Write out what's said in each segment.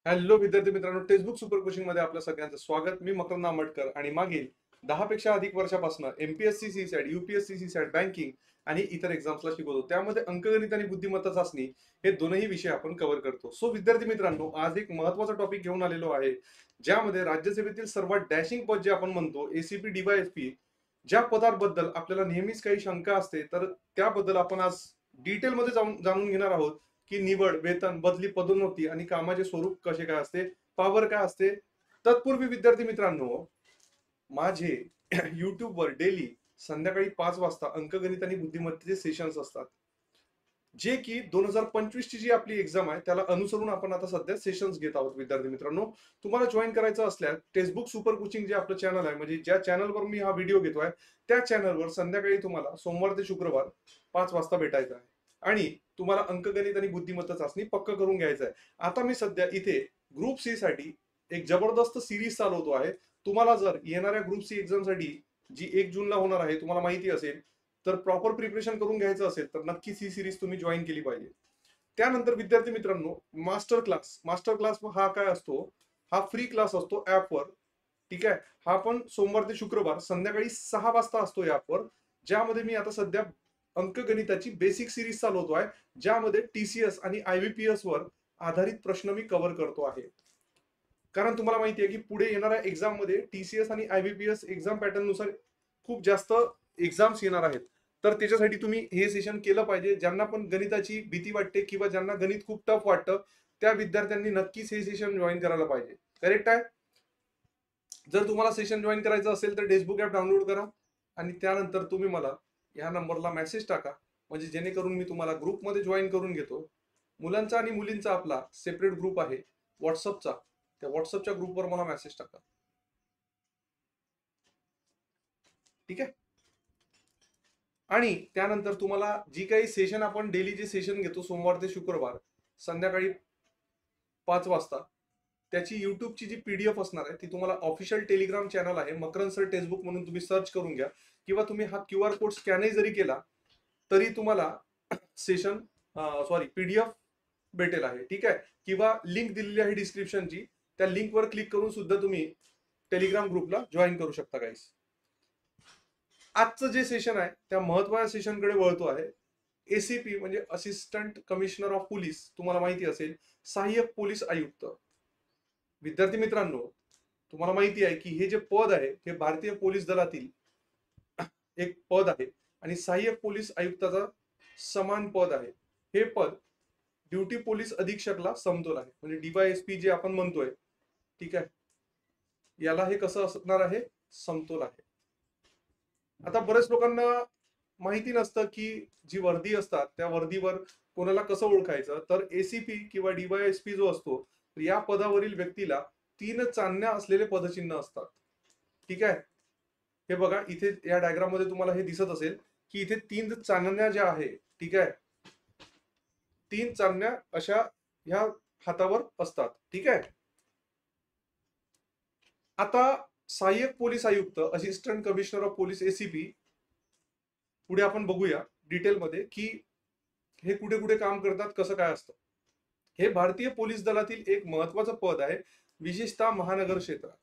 Hello विद्यार्थी मित्रांनो, textbook super coaching मध्ये आपल्या सगळ्यांचं स्वागत. मी मकरंद आंबटकर आणि मागील 10 पेक्षा अधिक वर्षापासून MPSC CSAT, UPSC CSAT, banking आणि इतर एक्झाम्सला शिकवतो. त्यामध्ये अंकगणित आणि बुद्धिमत्ता चाचणी हे दोनही विषय आपण कव्हर करतो. सो विद्यार्थी मित्रांनो, आज एक महत्त्वाचा टॉपिक घेऊन आलेलो आहे, ज्यामध्ये राज्यसेवेतील सर्वात डॅशिंग पद जे आपण म्हणतो एसीपी डीवायएसपी, ज्या पदाबद्दल आपल्याला नेहमीच काही शंका असते, तर त्याबद्दल आपण आज डिटेलमध्ये जाणून घेणार आहोत की निवड, वेतन, बदली, पदोन्नती आणि कामाचे स्वरूप कसे काय असते, पावर काय असते. तत्पूर्वी विद्यार्थी मित्रांनो, माझे युट्यूबवर डेली संध्याकाळी 5 वाजता अंकगणित आणि बुद्धिमत्तेचे सेशन्स असतात, जे की 2025 ची जी आपली एक्झाम आहे त्याला अनुसरून आपण आता सध्या सेशन्स घेत आहोत. विद्यार्थी मित्रांनो, तुम्हाला जॉईन करायचं असल्यास टेक्स्टबुक सुपर कोचिंग जे आपलं चॅनल आहे, म्हणजे ज्या चॅनलवर मी हा व्हिडिओ घेतोय, त्या चॅनलवर संध्याकाळी तुम्हाला सोमवार ते शुक्रवार 5 वाजता भेटायचं आहे आणि तुम्हाला अंकगणित आणि बुद्धिमत्ता चाचणी पक्क करून घ्यायचं आहे. आता मी सध्या इथे ग्रुप सी साठी एक जबरदस्त सिरीज चालवतो आहे. तुम्हाला जर येणाऱ्या ग्रुप सी एक्झाम साठी, जी 1 जूनला होणार आहे, तुम्हाला माहिती असेल, तर प्रॉपर प्रिपरेशन करून घ्यायचं असेल तर नक्कीच ही सिरीज तुम्ही जॉईन केली पाहिजे. त्यानंतर विद्यार्थी मित्रांनो, मास्टर क्लास हा काय असतो? हा फ्री क्लास असतो ऍपवर. ठीक आहे, हा पण सोमवार ते शुक्रवार संध्याकाळी 6 वाजता असतो ऍपवर, ज्यामध्ये मी आता सध्या अंकगणिताची बेसिक सिरीज चालवतोय, ज्यामध्ये टीसीएस आणि आयबीपीएस वर आधारित प्रश्न मी कव्हर करतो आहे. कारण तुम्हाला माहिती आहे की पुढे येणाऱ्या एक्झाम मध्ये टीसीएस आणि आयबीपीएस एक्झाम पॅटर्न नुसार खूप जास्त एक्झाम्स येणार आहेत. तर त्याच्यासाठी तुम्ही हे सेशन केलं पाहिजे. ज्यांना पण गणिताची भीती वाटते किंवा ज्यांना गणित खूप टफ वाटतं, त्या विद्यार्थ्यांनी नक्कीच हे सेशन जॉईन करायला पाहिजे. करेक्ट आहे? जर तुम्हाला सेशन जॉईन करायचं असेल तर टेक्स्टबुक ऍप डाउनलोड करा आणि त्यानंतर तुम्ही मला या नंबरला मेसेज टाका, म्हणजे जेणेकरून मी तुम्हाला ग्रुपमध्ये जॉईन करून घेतो. मुलांचा आणि मुलींचा आपला सेपरेट ग्रुप आहे व्हॉट्सअपचा. त्या व्हॉट्सअपच्या ग्रुपवर मला मेसेज टाका. ठीक आहे. आणि त्यानंतर तुम्हाला जी काही सेशन आपण डेली जे सेशन घेतो सोमवार ते शुक्रवार संध्याकाळी 5 वाजता, त्याची युट्यूबची जी पीडीएफ असणार आहे ती तुम्हाला ऑफिशियल टेलिग्राम चॅनल आहे मकरंद सर टेक्स्टबुक म्हणून तुम्ही सर्च करून घ्या, किंवा तुम्ही हा QR कोड स्कॅनही जरी केला तरी तुम्हाला सेशन सॉरी पीडीएफ भेटेल आहे. ठीक आहे, किंवा लिंक दिलेली आहे डिस्क्रिप्शनची, त्या लिंकवर क्लिक करून सुद्धा तुम्ही टेलिग्राम ग्रुपला जॉईन करू शकता गाईस. आजचं जे सेशन आहे त्या महत्वाच्या सेशनकडे वळतो आहे. एसीपी म्हणजे असिस्टंट कमिशनर ऑफ पोलीस, तुम्हाला माहिती असेल, सहाय्यक पोलीस आयुक्त. विद्यार्थी मित्रांनो, तुम्हाला माहिती आहे की हे जे पद आहे हे भारतीय पोलीस दलातील एक पद आहे आणि सहाय्यक पोलीस आयुक्ताचा समान पद आहे. हे पद ड्युटी पोलीस अधीक्षकला समतोल आहे, म्हणजे डीवायएसपी जे आपण म्हणतोय. ठीक आहे, याला हे कसं असणार आहे? समतोल आहे. आता बऱ्याच लोकांना माहिती नसतं की जी वर्दी असतात त्या वर्दीवर कोणाला कसं ओळखायचं. तर एसीपी किंवा डीवायएसपी जो असतो, या पदावरील व्यक्तीला 3 चांदण्या असलेले पदचिन्ह असतात. ठीक आहे, हे बघा इथे या डायग्राम मध्ये तुम्हाला हे दिसत असेल की इथे 3 चांदण्या ज्या आहे, ठीक आहे, 3 चांदण्या अशा ह्या हातावर असतात. ठीक आहे. आता सहाय्यक पोलीस आयुक्त, assistant commissioner of police ACP, पुढे आपण बघूया डिटेलमध्ये की हे कुठे कुठे काम करतात, कसं काय असतं. हे भारतीय पोलीस दलातील एक महत्वाचं पद आहे, विशेषतः महानगर क्षेत्रात.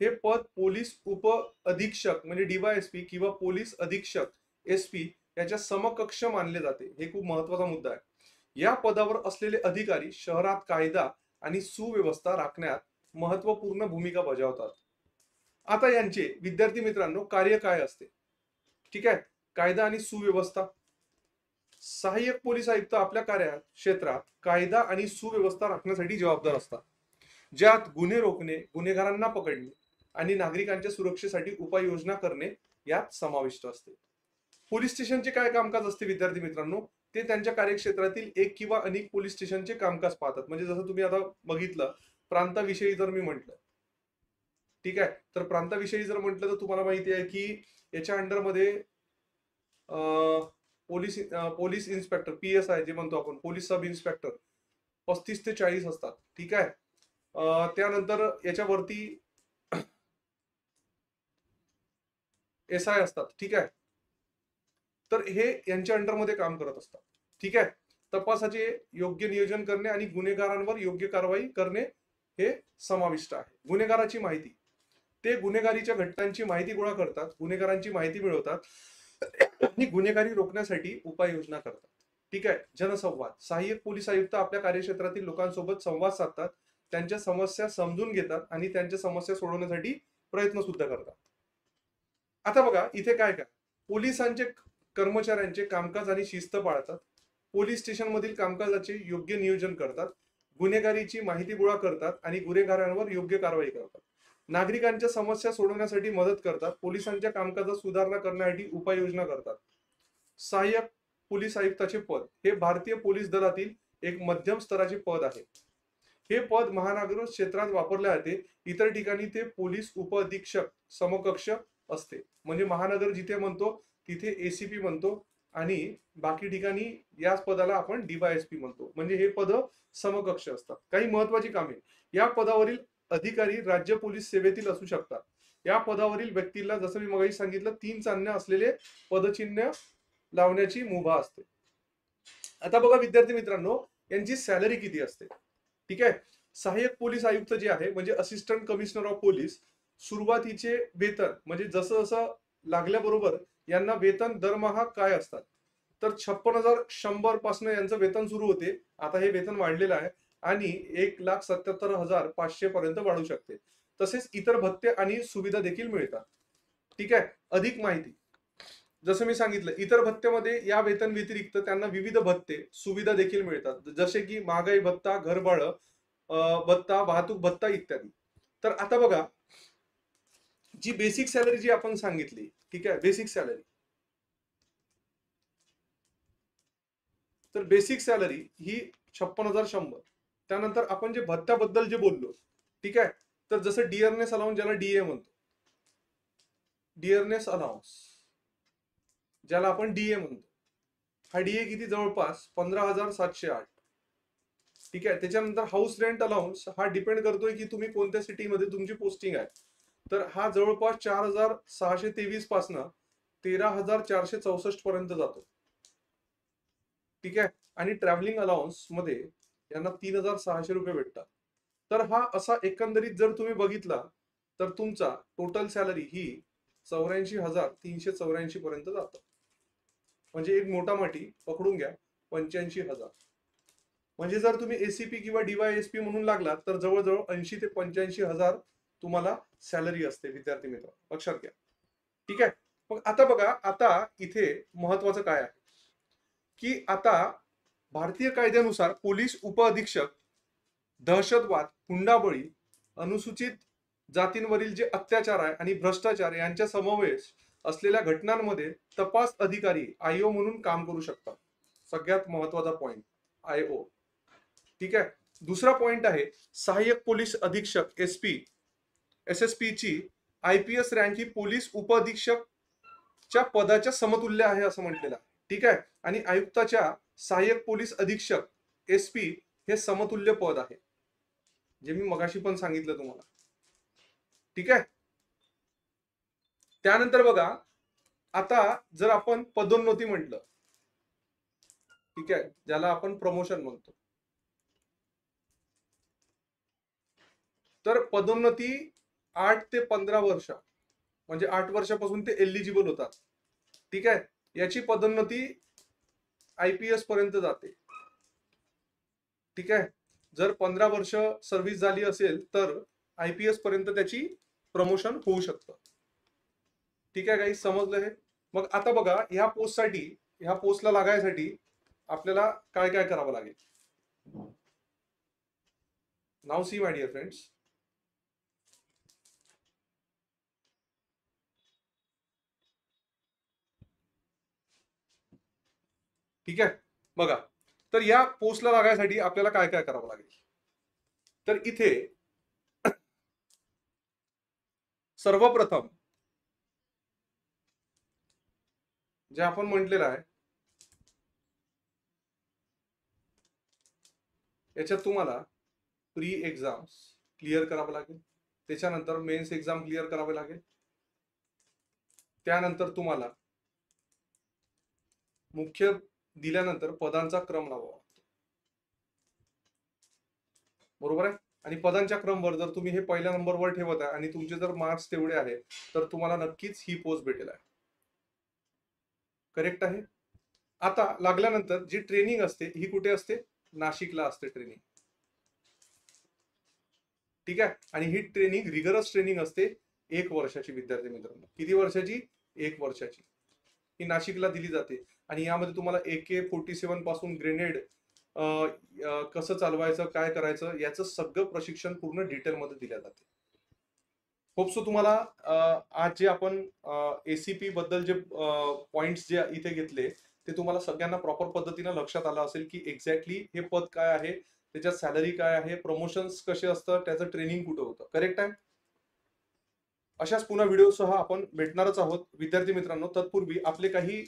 हे पद पोलीस उप अधीक्षक म्हणजे डीवायएसपी किंवा पोलीस अधीक्षक एसपी याच्या समकक्ष मानले जाते. हे खूप महत्वाचा मुद्दा आहे. या पदावर असलेले अधिकारी शहरात कायदा आणि सुव्यवस्था राखण्यात महत्वपूर्ण भूमिका बजावतात. आता यांचे विद्यार्थी मित्रांनो कार्य काय असते? ठीक आहे, कायदा आणि सुव्यवस्था. सहाय्यक पोलीस आयुक्त आपल्या कार्यात क्षेत्रात कायदा आणि सुव्यवस्था राखण्यासाठी जबाबदार असतात, ज्यात गुन्हे रोखणे, गुन्हेगारांना पकडणे आणि नागरिकांच्या सुरक्षेसाठी उपाययोजना करणे यात समाविष्ट असते. पोलीस स्टेशनचे काय कामकाज असते विद्यार्थी मित्रांनो? ते त्यांच्या कार्यक्षेत्रातील एक किंवा अनेक पोलीस स्टेशनचे कामकाज पाहतात. म्हणजे जसं तुम्ही आता बघितलं, प्रांताविषयी जर मी म्हटलं, ठीक आहे, तर प्रांताविषयी जर म्हटलं तर तुम्हाला माहिती आहे की याच्या अंडरमध्ये पोलीस पोलीस इन्स्पेक्टर PSI जे म्हणतो आपण, पोलीस सब इन्स्पेक्टर 35 ते 40 असतात. ठीक आहे. त्यानंतर याच्यावरती SI असतात. ठीक आहे, तर हे यांच्या अंडरमध्ये काम करत असतात. ठीक आहे, तपासाचे योग्य नियोजन करणे आणि गुन्हेगारांवर योग्य कारवाई करणे हे समाविष्ट आहे. गुन्हेगाराची माहिती, ते गुन्हेगारीच्या घटनांची माहिती गोळा करतात, गुन्हेगारांची माहिती मिळवतात आणि गुन्हेगारी रोखण्यासाठी उपाययोजना करतात. ठीक आहे. जनसंवाद, सहाय्यक पोलीस आयुक्त आपल्या कार्यक्षेत्रातील लोकांसोबत संवाद साधतात, त्यांच्या समस्या समजून घेतात आणि त्यांच्या समस्या सोडवण्यासाठी प्रयत्न सुद्धा करतात. आता बघा इथे काय काय, पोलिसांचे कर्मचाऱ्यांचे कामकाज आणि शिस्त पाळतात, पोलीस स्टेशन मधील कामकाजाचे योग्य नियोजन करतात, गुन्हेगारीची माहिती गोळा करतात आणि गुन्हेगारांवर योग्य कारवाई करतात, नागरिकांच्या समस्या सोडवण्यासाठी मदत करतात, पोलिसांच्या कामकाजात सुधारणा करण्यासाठी उपाययोजना करतात. सहाय्यक पोलीस आयुक्ताचे पद हे भारतीय पोलीस दलातील एक मध्यम स्तराचे पद आहे. हे पद महानगर क्षेत्रात वापरले जाते. इतर ठिकाणी ते पोलीस उपअधीक्षक समकक्ष असते. म्हणजे महानगर जिथे म्हणतो तिथे एसीपी म्हणतो आणि बाकी ठिकाणी याच पदाला आपण डीवायएसपी म्हणतो. म्हणजे हे पद समकक्ष असतात. काही महत्वाची कामे, या पदावरील अधिकारी राज्य पोलीस सेवेतील असू शकतात. या पदावरील व्यक्तीला जसं मी मगाशी सांगितलं 3 चांदण्या असलेले पदचिन्ह लावण्याची मुभा असते. आता बघा विद्यार्थी मित्रांनो, यांची सॅलरी किती असते. ठीक आहे. सहाय्यक पोलीस आयुक्त जे आहे म्हणजे असिस्टंट कमिशनर ऑफ पोलीस, सुरुवातीचे वेतन म्हणजे जसं जसं लागल्याबरोबर यांना वेतन दरमहा काय असतात, तर 56,100 पासून यांचं वेतन सुरू होते. आता हे वेतन वाढलेलं आहे आणि 1,77,500 पर्यंत वाढू शकते. तसेच इतर भत्ते आणि सुविधा देखील मिळतात. ठीक आहे. अधिक माहिती, जसं मी सांगितलं इतर भत्त्यामध्ये या वेतन व्यतिरिक्त त्यांना विविध भत्ते सुविधा देखील मिळतात, जसे की महागाई भत्ता, घरभाडं भत्ता, वाहतूक भत्ता इत्यादी. तर आता बघा जी बेसिक सॅलरी जी आपण सांगितली, ठीक आहे, बेसिक सॅलरी, तर बेसिक सॅलरी ही 56,100. त्यानंतर आपण जे भत्त्याबद्दल जे बोललो, ठीक आहे, तर जसं डिअरनेस अलाउन्स ज्याला डीए म्हणतो, डिअरनेस अलाउन्स ज्याला आपण डीए म्हणतो, हा डीए किती जवळपास 15,708. ठीक आहे. त्याच्यानंतर हाऊस रेंट अलाउन्स हा डिपेंड करतोय की तुम्ही कोणत्या सिटीमध्ये तुमची पोस्टिंग आहे, तर हा जवळपास 4,623 पासून 13,464 पर्यंत जातो. ठीक आहे. आणि ट्रॅव्हलिंग अलाउन्स मध्ये यांना 3,600 रुपये भेटतात. तर हा असा एकंदरीत जर तुम्ही बघितला तर तुमचा टोटल सॅलरी ही 84,384 पर्यंत जातं. म्हणजे एक मोठा माठी पकडून घ्या 85,000. म्हणजे जर तुम्ही एसीपी किंवा डीवायएसपी म्हणून लागलात तर जवळजवळ 80 ते 85,000 तुम्हाला सॅलरी असते विद्यार्थी मित्र, लक्षात घ्या. ठीक आहे. मग आता बघा, आता इथे महत्वाचं काय आहे की आता भारतीय कायद्यानुसार पोलीस उपअधीक्षक दहशतवाद, हुंडाबळी, अनुसूचित जातींवरील जे अत्याचार आहे आणि भ्रष्टाचार यांच्या समावेश असलेल्या घटनांमध्ये तपास अधिकारी आयओ म्हणून काम करू शकतात. सगळ्यात महत्वाचा पॉइंट आयओ. ठीक आहे. दुसरा पॉइंट आहे सहाय्यक पोलीस अधीक्षक एसपी एसएसपी ची आयपीएस रँक ही पोलीस उपअधीक्षकच्या पदाच्या समतुल्य आहे असं म्हटलेलं आहे. ठीक आहे. आणि आयुक्ताच्या सहाय्यक पोलीस अधीक्षक एसपी हे समतुल्य पद आहे, जे मी मगाशी पण सांगितलं तुम्हाला. ठीक आहे. त्यानंतर बघा, आता जर आपण पदोन्नती म्हटलं, ठीक आहे, ज्याला आपण प्रमोशन म्हणतो, तर पदोन्नती 8 ते 15 वर्ष म्हणजे 8 वर्षापासून ते एलिजिबल होतात. ठीक आहे. याची पदोन्नती आयपीएस पर्यंत जाते. ठीक आहे. जर 15 वर्ष सर्व्हिस झाली असेल तर आयपीएस पर्यंत त्याची प्रमोशन होऊ शकतं. ठीक आहे काही समजलं हे. मग आता बघा, ह्या पोस्टसाठी, ह्या पोस्टला लागायसाठी आपल्याला काय काय करावं लागेल. नाव सी माय डिअर फ्रेंड्स, ठीक आहे. बघा, तर या पोस्टला लागायसाठी आपल्याला काय काय करावं लागेल. तर इथे सर्वप्रथम जे आपण म्हटलेलं आहे याच्यात तुम्हाला प्री एक्झाम्स क्लिअर करावं लागेल, त्याच्यानंतर मेन्स एक्झाम क्लिअर करावे लागेल, त्यानंतर तुम्हाला मुख्य दिल्यानंतर पदांचा क्रम लावावा लागतो. बरोबर आहे. आणि पदांच्या क्रमवर जर तुम्ही हे पहिल्या नंबरवर ठेवत आहे आणि तुमचे जर मार्क्स तेवढे आहे तर तुम्हाला नक्कीच ही पोस्ट भेटेल आहे. करेक्ट आहे. आता लागल्यानंतर जी ट्रेनिंग असते ही कुठे असते? नाशिकला असते ट्रेनिंग. ठीक आहे. आणि ही ट्रेनिंग रिगरस ट्रेनिंग असते 1 वर्षाची. विद्यार्थी मित्रांनो, किती वर्षाची? 1 वर्षाची. ही नाशिकला दिली जाते आणि यामध्ये तुम्हाला AK-47 पासून ग्रेनेड कसं चालवायचं, काय करायचं याचं सगळं प्रशिक्षण पूर्ण डिटेलमध्ये दिल्या जाते. होप सो तुम्हाला आज जे आपण ACP बद्दल जे पॉइंट्स जे इथे घेतले ते तुम्हाला सगळ्यांना प्रॉपर पद्धतीने लक्षात आलं असेल की एक्झॅक्टली हे पद काय आहे, त्याच्यात सॅलरी काय आहे, प्रमोशन्स कसे असतं, त्याचं ट्रेनिंग कुठं होतं. करेक्ट आहे. अशाच पुन्हा व्हिडिओसह आपण भेटणारच आहोत विद्यार्थी मित्रांनो. तत्पूर्वी आपले काही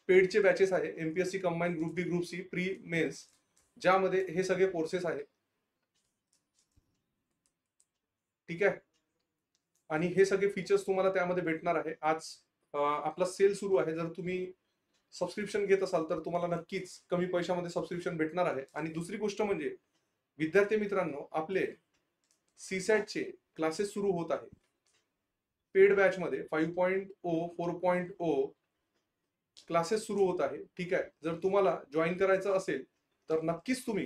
पेडचे बॅचेस आहे, MPSC कंबाईन ग्रुप बी ग्रुप सी प्री मेन्स, ज्यामध्ये हे सगळे कोर्सेस आहे. ठीक आहे. आणि हे सगळे फीचर्स तुम्हाला त्यामध्ये भेटणार आहे. आज आपला सेल सुरू आहे. जर तुम्ही सबस्क्रिप्शन घेत असाल तर तुम्हाला नक्कीच कमी पैशामध्ये सबस्क्रिप्शन भेटणार आहे. आणि दुसरी गोष्ट म्हणजे विद्यार्थी मित्रांनो, आपले CSAT क्लासेस सुरू होत आहे पेड बॅच मध्ये. 5.0 4.0 क्लासेस सुरू होत आहे. ठीक आहे. जर तुम्हाला जॉईन करायचं असेल तर नक्कीच तुम्ही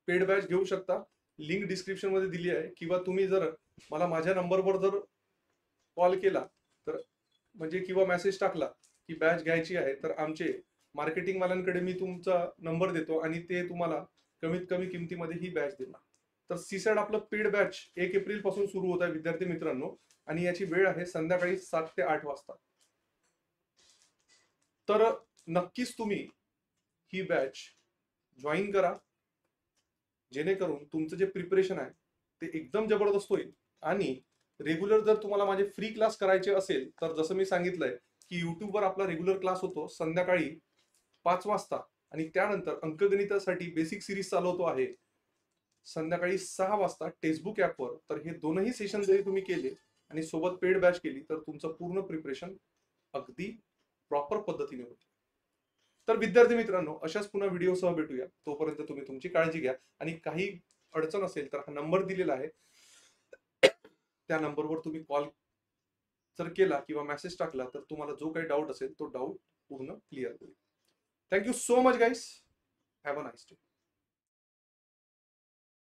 पेड बॅच घेऊ शकता. लिंक डिस्क्रिप्शन मध्ये दिली आहे. किंवा तुम्ही जर मला माझ्या नंबरवर जर कॉल केला तर म्हणजे किंवा मेसेज टाकला की बॅच घ्यायची आहे तर आमचे मार्केटिंग वाल्यांकडे मी तुमचा नंबर देतो आणि ते तुम्हाला कमीत कमी किमतीमध्ये ही बॅच देणार. तर CSAT आपलं पेड बॅच 1 एप्रिल पासून सुरू होत आहे विद्यार्थी मित्रांनो. आणि याची वेळ आहे संध्याकाळी 7 ते 8 वाजता. तर नक्कीच तुम्ही ही बॅच जॉईन करा, जेणेकरून तुमचं जे प्रिपरेशन आहे ते एकदम जबरदस्त होईल. आणि रेग्युलर जर तुम्हाला माझे फ्री क्लास करायचे असेल तर जसं मी सांगितलंय की युट्यूबवर आपला रेग्युलर क्लास होतो संध्याकाळी 5 वाजता. आणि त्यानंतर अंकगणितासाठी बेसिक सिरीज चालवतो आहे संध्याकाळी 6 वाजता टेक्स्टबुक ऍपवर. तर हे दोनही सेशन जरी तुम्ही केले आणि सोबत पेड बॅच केली तर तुमचं पूर्ण प्रिपरेशन अगदी प्रॉपर पद्धतीने होते. तर विद्यार्थी मित्रांनो, अशाच पुन्हा व्हिडिओसह भेटूया. तोपर्यंत तुम्ही तुमची काळजी घ्या. आणि काही अडचण असेल तर हा नंबर दिलेला आहे, त्या नंबरवर तुम्ही कॉल जर केला किंवा मेसेज टाकला तर तुम्हाला जो काही डाऊट असेल तो डाऊट पूर्ण क्लिअर होईल. Thank you so much guys. Have a nice day.